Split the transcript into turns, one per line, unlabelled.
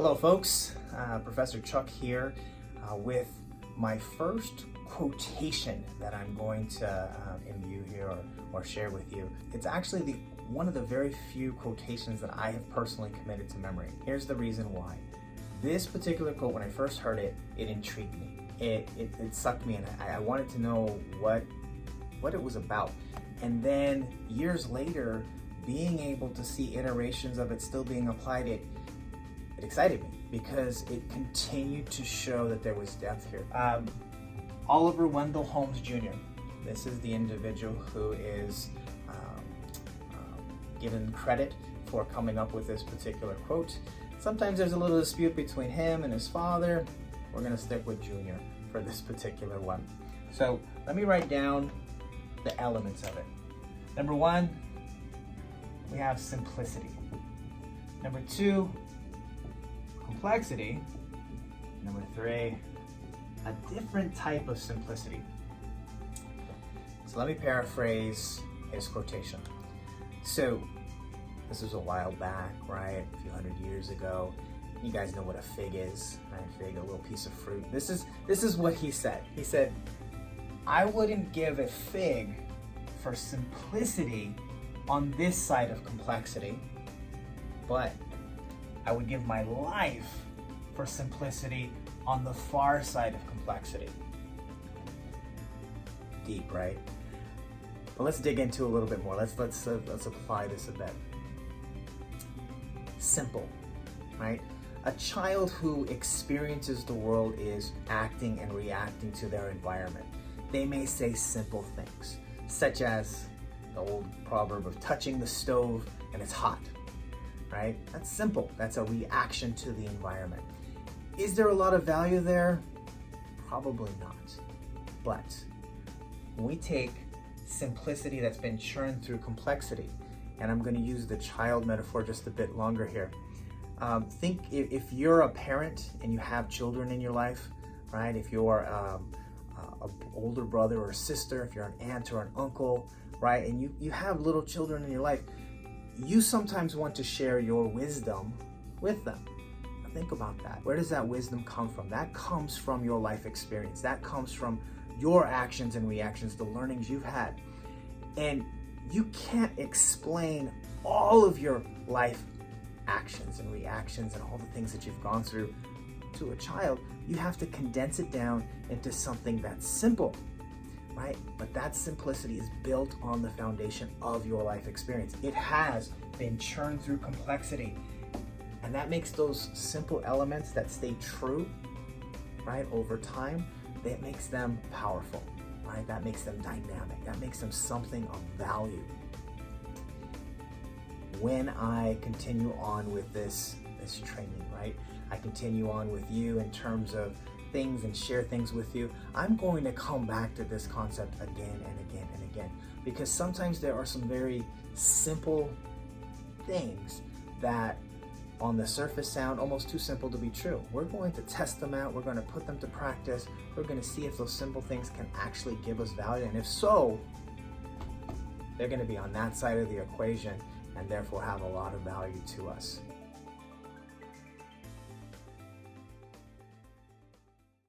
Hello folks, Professor Chuck here with my first quotation that I'm going to imbue here or share with you. It's actually one of the very few quotations that I have personally committed to memory. Here's the reason why. This particular quote, when I first heard it, it intrigued me. It sucked me in. I wanted to know what it was about. And then years later, being able to see iterations of it still being applied, it excited me because it continued to show that there was depth here. Oliver Wendell Holmes Jr. This is the individual who is given credit for coming up with this particular quote. Sometimes there's a little dispute between him and his father. We're gonna stick with Junior for this particular one. So let me write down the elements of it. Number one, we have simplicity. Number two, complexity. Number three, a different type of simplicity. So let me paraphrase his quotation. So this was a while back, right? A few hundred years ago. You guys know what a fig is, right? Fig, a little piece of fruit. This is what he said. He said, I wouldn't give a fig for simplicity on this side of complexity, but I would give my life for simplicity on the far side of complexity. Deep, right? But let's dig into a little bit more. Let's apply this a bit. Simple, right? A child who experiences the world is acting and reacting to their environment. They may say simple things, such as the old proverb of touching the stove and it's hot, right? That's simple. That's a reaction to the environment. Is there a lot of value there? Probably not. But when we take simplicity that's been churned through complexity, and I'm going to use the child metaphor just a bit longer here. Think if you're a parent and you have children in your life, right? If you're an older brother or sister, if you're an aunt or an uncle, right? And you have little children in your life, you sometimes want to share your wisdom with them. Now think about that. Where does that wisdom come from? That comes from your life experience. That comes from your actions and reactions, the learnings you've had. And you can't explain all of your life actions and reactions and all the things that you've gone through to a child. You have to condense it down into something that's simple, right? But that simplicity is built on the foundation of your life experience. It has been churned through complexity. And that makes those simple elements that stay true, right, over time, that makes them powerful, right? That makes them dynamic. That makes them something of value. When I continue on with this training, right? I continue on with you in terms of things and share things with you. I'm going to come back to this concept again and again and again, because sometimes there are some very simple things that on the surface sound almost too simple to be true. We're going to test them out. We're going to put them to practice. We're going to see if those simple things can actually give us value. And if so, they're going to be on that side of the equation and therefore have a lot of value to us.